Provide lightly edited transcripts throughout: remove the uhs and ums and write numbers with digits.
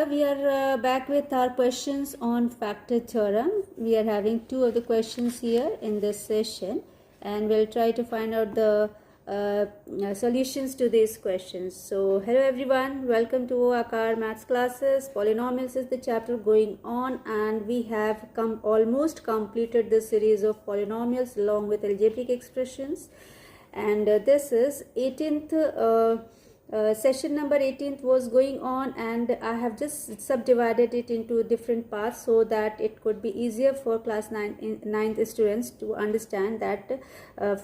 we are back with our questions on factor theorem. We are having two of the questions here in this session, and we'll try to find out the solutions to these questions. So hello everyone, welcome to Akar Maths classes. Polynomials is the chapter going on, and we have almost completed the series of polynomials along with algebraic expressions, and this is 18th session number 18th was going on, and I have just subdivided it into different parts so that it could be easier for class 9th students to understand that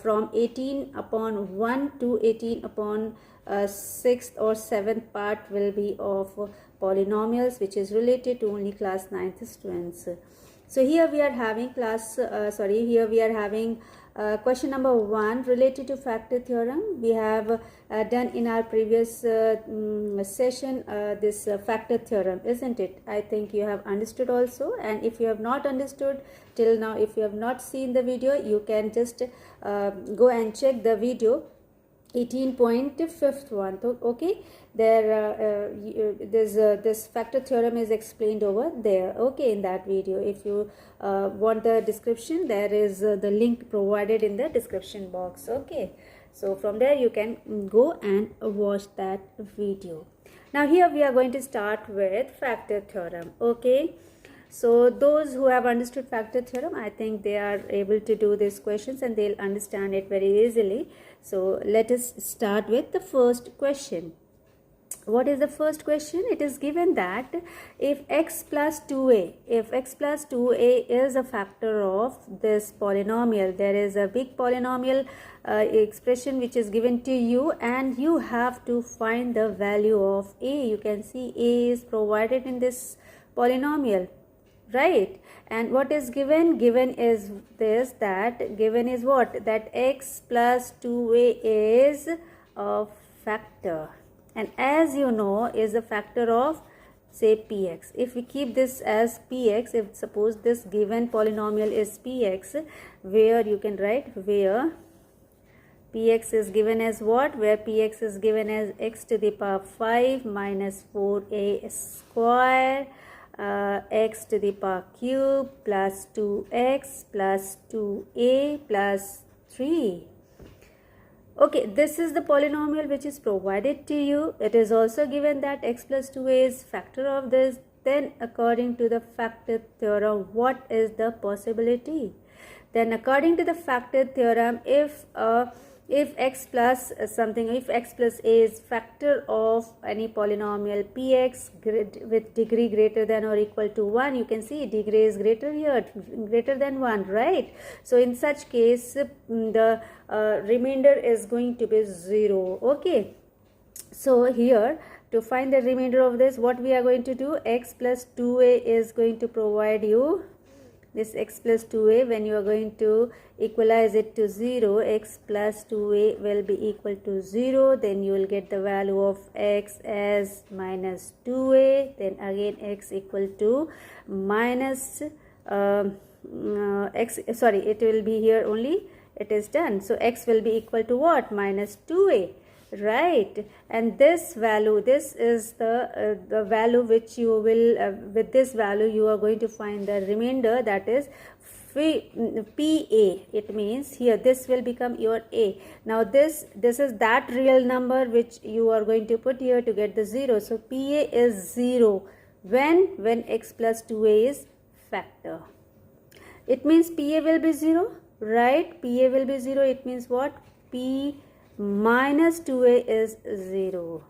from 18 upon 1 to 18 upon 6th or 7th part will be of polynomials, which is related to only class 9th students. So here we are having question number 1 related to factor theorem. We have done in our previous session this factor theorem, isn't it? I think you have understood also, and if you have not understood till now, if you have not seen the video, you can just go and check the video 18.5th one. Okay, there this factor theorem is explained over there, okay, in that video. If you want the description, there is the link provided in the description box. Okay, so from there you can go and watch that video. Now here we are going to start with factor theorem. Okay, so those who have understood factor theorem, I think they are able to do these questions and they'll understand it very easily. So let us start with the first question. What is the first question? It is given that if x plus 2a is a factor of this polynomial, there is a big polynomial expression which is given to you, and you have to find the value of a. You can see a is provided in this polynomial, right? And what is given? Given is this, that given is what? That x plus 2a is a factor, and as you know is a factor of, say, px. If we keep this as px, if suppose this given polynomial is px, where you can write where px is given as what? Where px is given as x to the power 5 minus 4a square x to the power cube plus 2x plus 2a plus 3. Okay, this is the polynomial which is provided to you. It is also given that x plus 2a is factor of this. Then according to the factor theorem, what is the possibility? Then according to the factor theorem, if x plus something, if x plus a is factor of any polynomial px with degree greater than or equal to 1, you can see degree is greater here, greater than 1, right? So in such case the remainder is going to be 0. Okay, so here to find the remainder of this, what we are going to do, x plus 2a is going to provide you this x plus 2a. When you are going to equalize it to 0, x plus 2a will be equal to 0. Then you will get the value of x as minus 2a. Then again x equal to minus x, sorry, it will be here only, it is done. So x will be equal to what? Minus 2a, right? And this value, this is the value which you will with this value you are going to find the remainder, that is PA. It means here this will become your a. Now this is that real number which you are going to put here to get the 0. So PA is 0 when x plus 2a is factor. It means PA will be 0, right? PA will be 0. It means what? P minus 2a is 0.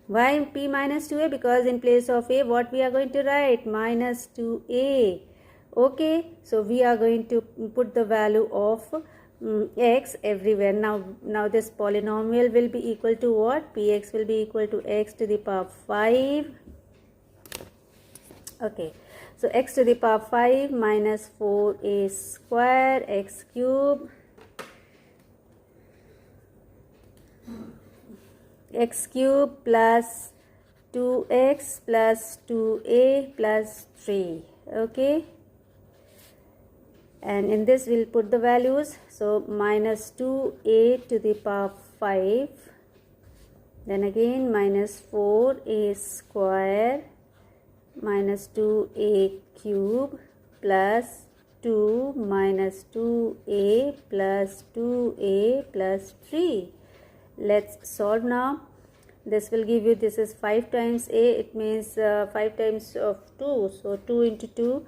Why p minus 2a? Because in place of a, what we are going to write? Minus 2a. Okay, so we are going to put the value of x everywhere. Now this polynomial will be equal to what? Px will be equal to x to the power 5. Okay, so x to the power 5 minus 4a square x cube x cube plus 2x plus 2a plus 3. Okay, and in this we'll put the values. So minus 2a to the power 5 then again minus 4a square minus 2a cube plus 2 minus 2a plus 2a plus 3. Let's solve now. This will give you, this is 5 times a, it means 5 times of 2, so 2 into 2,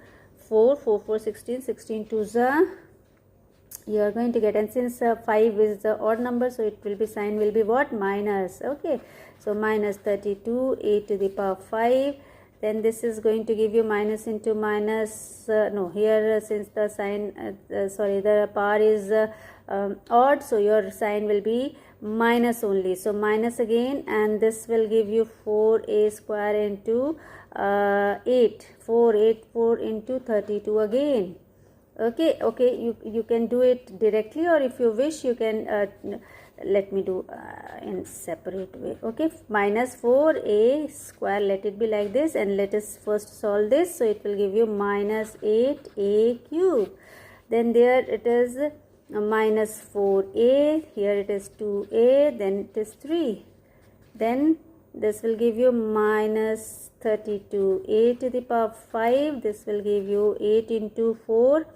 4, 4, 4, 16, 16 2s are, you are going to get, and since 5 is the odd number, so it will be, sign will be what, minus. Okay, so minus 32 a to the power 5. Then this is going to give you minus into minus, no, here since the sign, the power is odd, so your sign will be minus only. So minus again, and this will give you 4a square into 8, 4, 8, 4 into 32 again. Okay, you can do it directly, or if you wish you can let me do in separate way. Okay, minus 4a square, let it be like this, and let us first solve this. So it will give you minus 8a cube. Then there it is minus 4a, here it is 2a, then it is 3. Then this will give you minus 32a to the power 5. This will give you 8 into 4.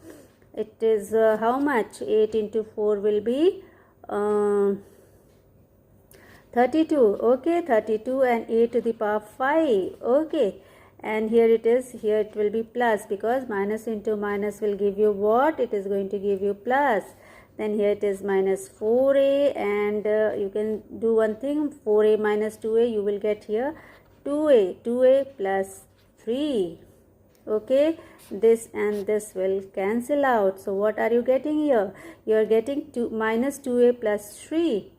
It is how much? 8 into 4 will be 32. Okay, 32 and 8 to the power 5. Okay, and here it is, here it will be plus, because minus into minus will give you what? It is going to give you plus. Then here it is minus 4a, and you can do one thing, 4a minus 2a, you will get here 2a plus 3. Okay, this and this will cancel out. So what are you getting here? You are getting minus 2a plus 3,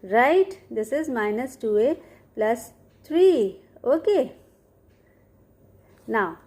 right? This is minus 2a plus 3. Okay, now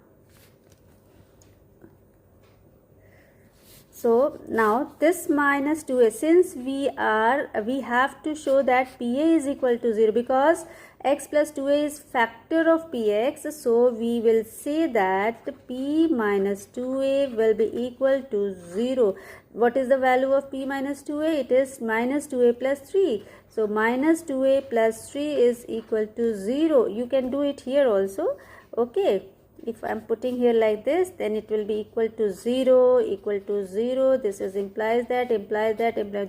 so now this minus 2a, since we have to show that pa is equal to 0, because x plus 2a is factor of px, so we will say that p minus 2a will be equal to 0. What is the value of p minus 2a? It is minus 2a plus 3. So minus 2a plus 3 is equal to 0. You can do it here also. Okay, if I am putting here like this, then it will be equal to 0, equal to 0. This is implies that,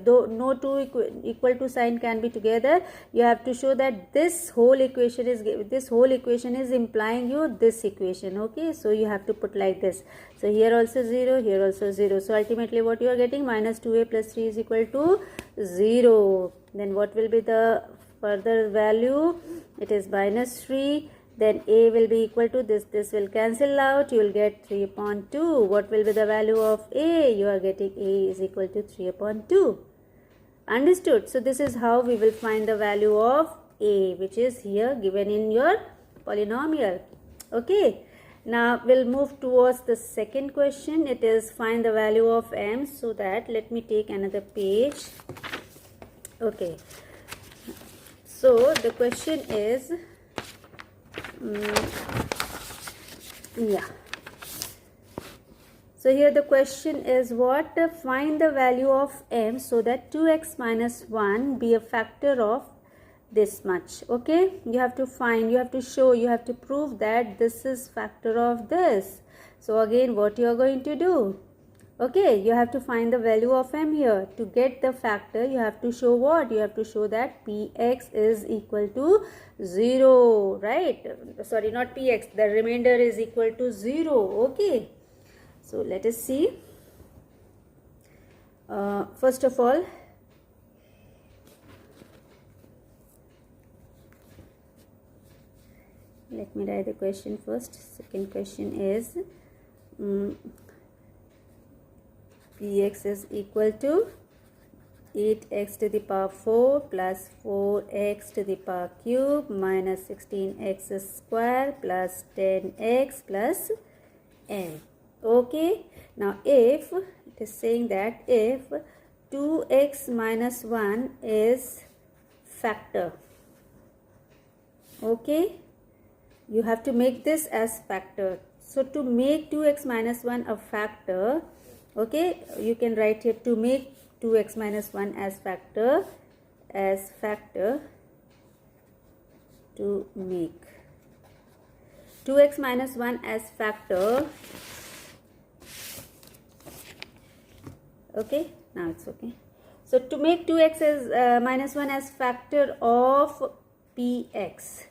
though no two equal to sign can be together, you have to show that this whole equation is implying you this equation. Okay, so you have to put like this. So here also 0, here also 0. So ultimately what you are getting, minus 2a plus 3 is equal to 0. Then what will be the further value? It is minus 3. Then a will be equal to this will cancel out, you will get 3 upon 2. What will be the value of a? You are getting a is equal to 3 upon 2. Understood? So this is how we will find the value of a, which is here given in your polynomial. Okay, now we'll move towards the second question. It is find the value of m. So that, let me take another page. Okay, so the question is, yeah, so here the question is what? Find the value of m so that 2x minus 1 be a factor of this much. Okay, you have to find, you have to show, you have to prove that this is factor of this. So again, what you are going to do? Okay, you have to find the value of m here. To get the factor, you have to show what? You have to show that px is equal to 0, right? Sorry, not px, the remainder is equal to 0. Okay, so let us see. First of all, let me write the question first. Second question is px is equal to 8x to the power 4 plus 4x to the power cube minus 16x square plus 10x plus n. Okay, now if it is saying that if 2x minus 1 is factor, okay, you have to make this as factor. So to make 2x minus 1 a factor, okay, you can write here to make 2x minus 1 as factor, to make 2x minus 1 as factor. Okay, now it's okay. So to make 2x as minus 1 as factor of px,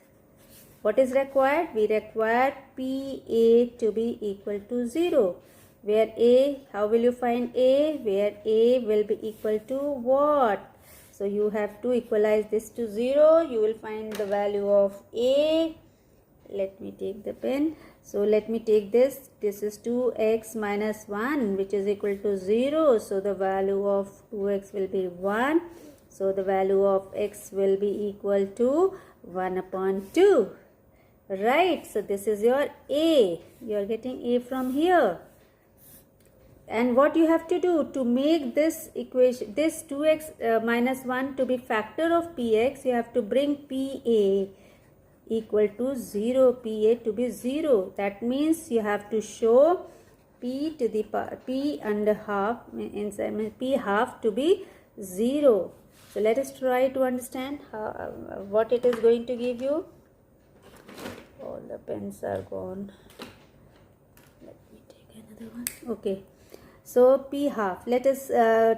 what is required? We require pa to be equal to 0. Where a, how will you find a? Where a will be equal to what? So you have to equalize this to 0. You will find the value of a. Let me take the pen. So let me take this. This is 2x minus 1, which is equal to 0. So the value of 2x will be 1. So the value of x will be equal to 1 upon 2. Right. So this is your a. You are getting a from here. And what you have to do to make this equation, this 2x minus 1 to be factor of px, you have to bring pa equal to 0, pa to be 0. That means you have to show p to the p and half, inside p half to be 0. So let us try to understand how, what it is going to give you. All the pens are gone. Let me take another one. Okay. So p half. Let us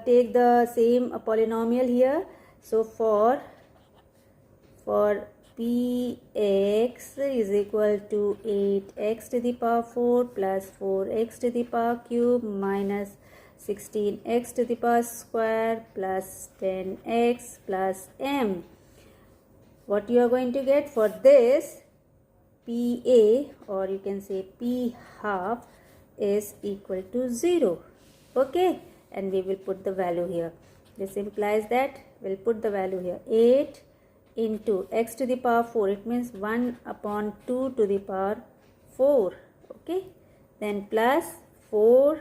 take the same polynomial here. So for px is equal to 8x to the power 4 plus 4x to the power cube minus 16x to the power square plus 10x plus m. What you are going to get for this, pa, or you can say p half, is equal to 0. Okay, and we will put the value here. This implies that we'll put the value here. 8 into x to the power 4, it means 1 upon 2 to the power 4. Okay, then plus 4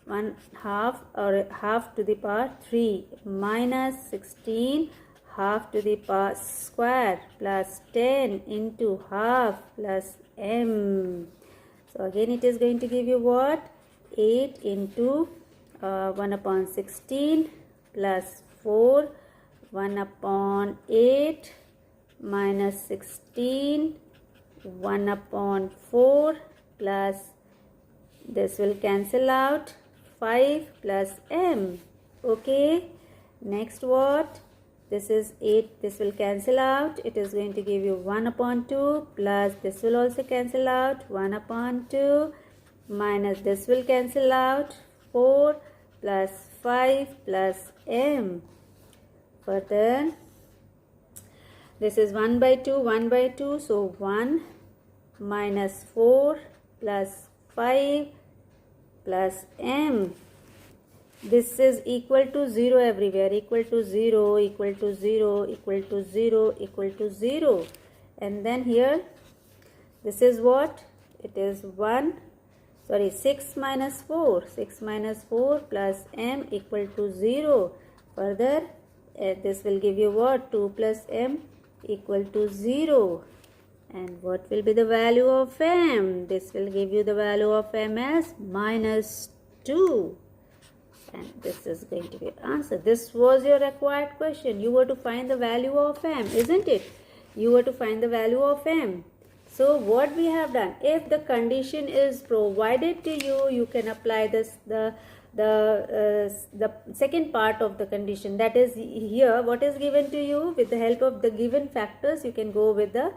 1 half, or half to the power 3, minus 16 half to the power square plus 10 into half plus m. So again it is going to give you what? 8 into 1 upon 16 plus 4, 1 upon 8 minus 16, 1 upon 4 plus, this will cancel out, 5 plus m. Okay, next what? This is 8, this will cancel out. It is going to give you 1 upon 2 plus, this will also cancel out, 1 upon 2 minus, this will cancel out, 4 plus 5 plus m. Further, this is 1 by 2, 1 by 2. So 1 minus 4 plus 5 plus m. This is equal to 0 everywhere. Equal to 0, equal to 0, equal to 0, equal to 0. And then here, this is what? It is 6 minus 4. 6 minus 4 plus m equal to 0. Further, this will give you what? 2 plus m equal to 0. And what will be the value of m? This will give you the value of m as minus 2. And this is going to be your answer. This was your required question. You were to find the value of m, isn't it? You were to find the value of m. So what we have done, if the condition is provided to you, you can apply this the second part of the condition. That is here, what is given to you, with the help of the given factors, you can go with the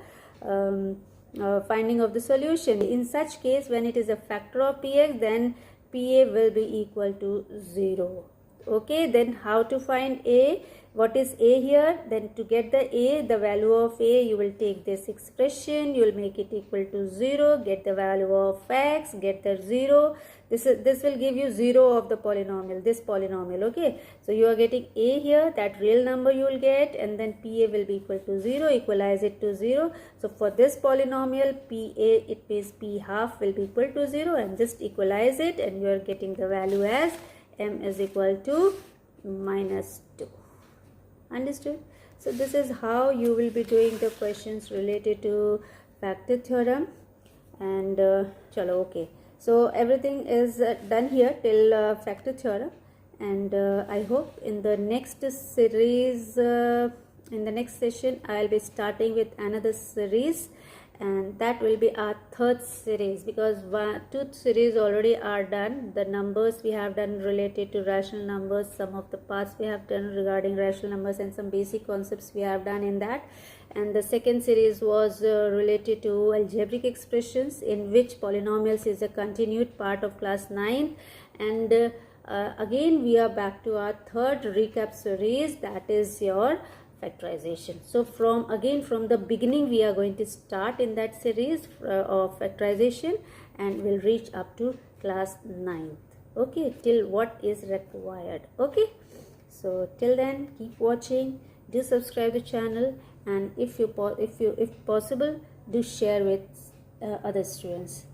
finding of the solution. In such case, when it is a factor of px, then pa will be equal to 0. Okay, then how to find a? What is a here? Then to get the a, the value of a, you will take this expression, you will make it equal to 0, get the value of x, get the 0. This will give you 0 of the polynomial, this polynomial. Okay, so you are getting a here, that real number you will get, and then pa will be equal to 0, equalize it to 0. So for this polynomial, pa, it means p half will be equal to 0, and just equalize it, and you are getting the value as m is equal to minus 2. Understood? So this is how you will be doing the questions related to factor theorem. And chalo, okay. So everything is done here till factor theorem, and I hope in the next series In the next session, I'll be starting with another series, and that will be our third series, because two series already are done. The numbers we have done related to rational numbers, some of the parts we have done regarding rational numbers, and some basic concepts we have done in that. And the second series was related to algebraic expressions, in which polynomials is a continued part of class 9. And again we are back to our third recap series, that is your factorization. So from the beginning we are going to start in that series of factorization, and will reach up to class 9th, okay, till what is required. Okay, so till then keep watching, do subscribe the channel, and if possible, do share with other students.